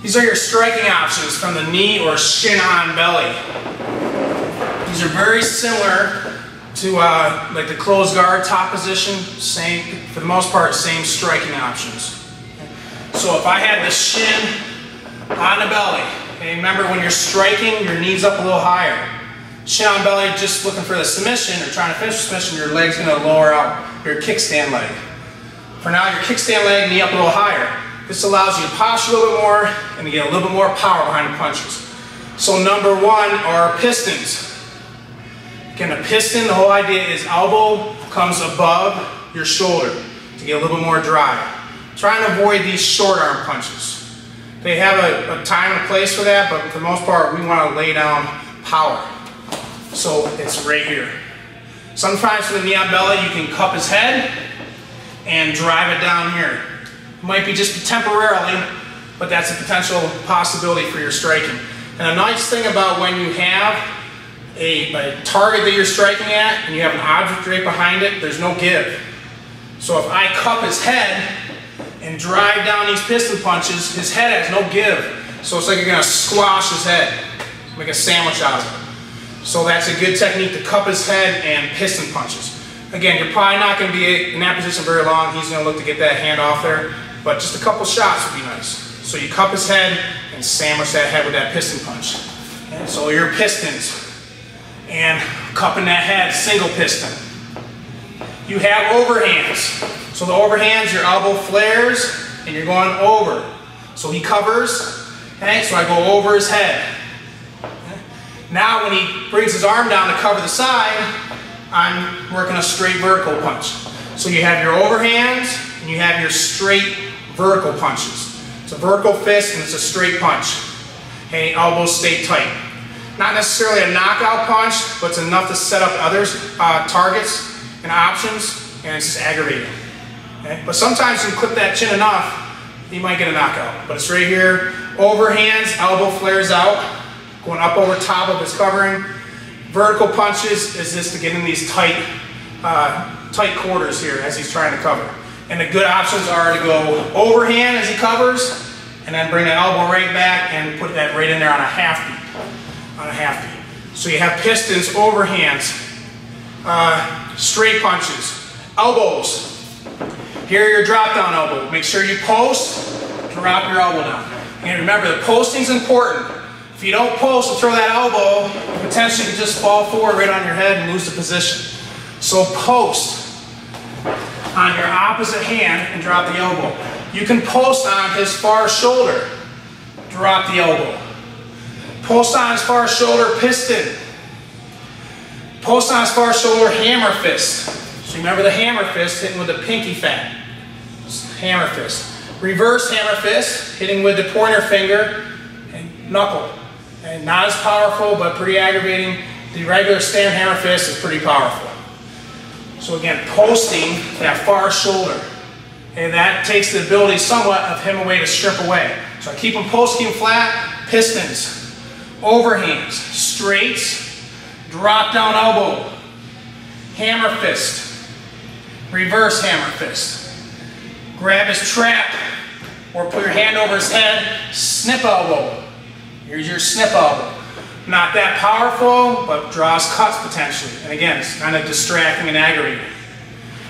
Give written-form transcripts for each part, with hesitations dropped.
These are your striking options from the knee or shin on belly. These are very similar to like the closed guard top position, same, for the most part, same striking options. So if I had the shin on the belly, okay, remember when you're striking, your knee's up a little higher. Shin on belly, just looking for the submission or trying to finish the submission, your leg's going to lower out your kickstand leg. For now, your kickstand leg, knee up a little higher. This allows you to posture a little bit more and to get a little bit more power behind the punches. So number one are pistons. Again, a piston, the whole idea is elbow comes above your shoulder to get a little bit more drive. Try and avoid these short arm punches. They have a time and a place for that, but for the most part, we want to lay down power. So it's right here. Sometimes from the knee on belly, you can cup his head and drive it down here. Might be just temporarily, but that's a potential possibility for your striking. And a nice thing about when you have a target that you're striking at and you have an object right behind it, there's no give. So if I cup his head and drive down these piston punches, his head has no give. So it's like you're going to squash his head, make a sandwich out of it. So that's a good technique to cup his head and piston punches. Again, you're probably not going to be in that position very long. He's going to look to get that hand off there. But just a couple shots would be nice. So you cup his head and sandwich that head with that piston punch. Okay, so your pistons and cupping that head, single piston. You have overhands. So the overhands, your elbow flares and you're going over. So he covers, okay, so I go over his head. Okay. Now when he brings his arm down to cover the side, I'm working a straight vertical punch. So you have your overhands and you have your straight vertical punches. It's a vertical fist and it's a straight punch. Okay, elbows stay tight. Not necessarily a knockout punch, but it's enough to set up others, targets and options, and it's just aggravating. Okay? But sometimes you can clip that chin enough, you might get a knockout. But it's right here, overhands, elbow flares out, going up over top of his covering. Vertical punches is just to get in these tight quarters here as he's trying to cover. And the good options are to go overhand as he covers, and then bring the elbow right back and put that right in there on a half beat. So you have pistons, overhands, straight punches, elbows. Here your drop down elbow. Make sure you post, drop your elbow down. And remember, the posting's important. If you don't post and throw that elbow, you potentially could just fall forward right on your head and lose the position. So post on your opposite hand and drop the elbow. You can post on his far shoulder, drop the elbow. Post on his far shoulder, piston. Post on his far shoulder, hammer fist. So remember the hammer fist, hitting with the pinky fat. Hammer fist. Reverse hammer fist, hitting with the pointer finger and knuckle. And not as powerful, but pretty aggravating. The regular stand hammer fist is pretty powerful. So again, posting that far shoulder. And that takes the ability somewhat of him away to strip away. So I keep him posting flat, pistons, overhands, straights, drop down elbow, hammer fist, reverse hammer fist. Grab his trap or put your hand over his head, snip elbow. Here's your snip elbow. Not that powerful, but draws cuts potentially. And again, it's kind of distracting and aggravating.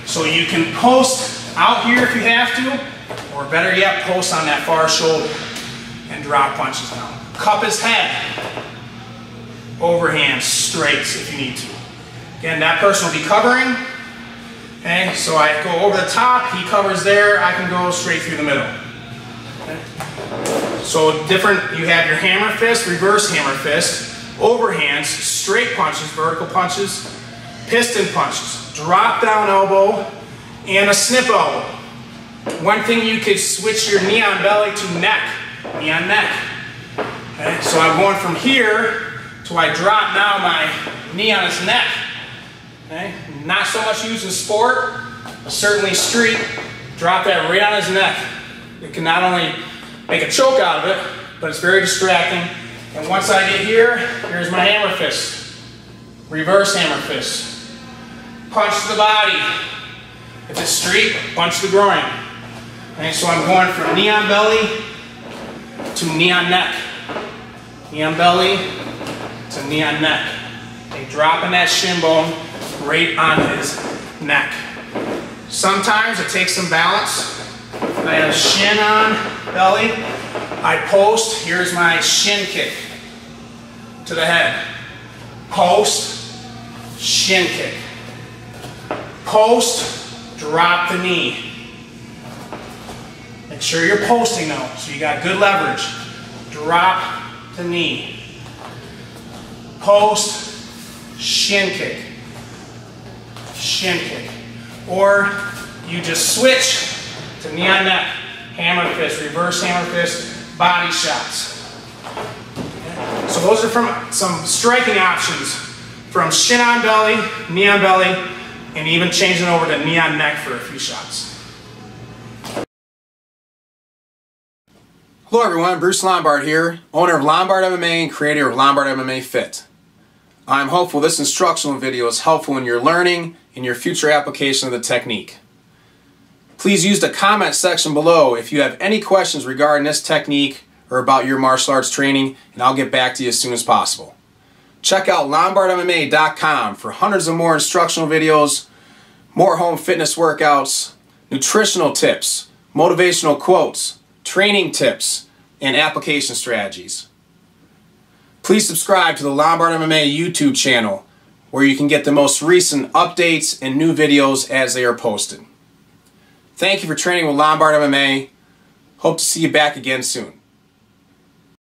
So you can post out here if you have to, or better yet, post on that far shoulder and drop punches down. Cup his head, overhand, straights if you need to. Again, that person will be covering. Okay, so I go over the top, he covers there, I can go straight through the middle. Okay. So different, you have your hammer fist, reverse hammer fist, overhands, straight punches, vertical punches, piston punches, drop down elbow, and a snip elbow. One thing, you could switch your knee on belly to neck, knee on neck. Okay, so I'm going from here to I drop now my knee on his neck. Okay, not so much used in sport, but certainly street. Drop that right on his neck. It can not only make a choke out of it, but it's very distracting. And once I get here, here's my hammer fist. Reverse hammer fist. Punch to the body. If it's street, punch the groin. Okay, so I'm going from knee on belly to knee on neck. Knee on belly to knee on neck. Okay, dropping that shin bone right on his neck. Sometimes it takes some balance. I have shin on belly. I post. Here's my shin kick to the head. Post, shin kick. Post, drop the knee. Make sure you're posting though, so you got good leverage. Drop the knee. Post, shin kick. Shin kick. Or you just switch to knee on neck, hammer fist, reverse hammer fist, body shots. Okay. So those are from some striking options from shin on belly, knee on belly, and even changing over to knee on neck for a few shots. Hello everyone, Bruce Lombard here, owner of Lombard MMA and creator of Lombard MMA Fit. I'm hopeful this instructional video is helpful in your learning and your future application of the technique. Please use the comment section below if you have any questions regarding this technique or about your martial arts training, and I'll get back to you as soon as possible. Check out LombardMMA.com for hundreds of more instructional videos, more home fitness workouts, nutritional tips, motivational quotes, training tips, and application strategies. Please subscribe to the Lombard MMA YouTube channel where you can get the most recent updates and new videos as they are posted. Thank you for training with Lombard MMA. Hope to see you back again soon.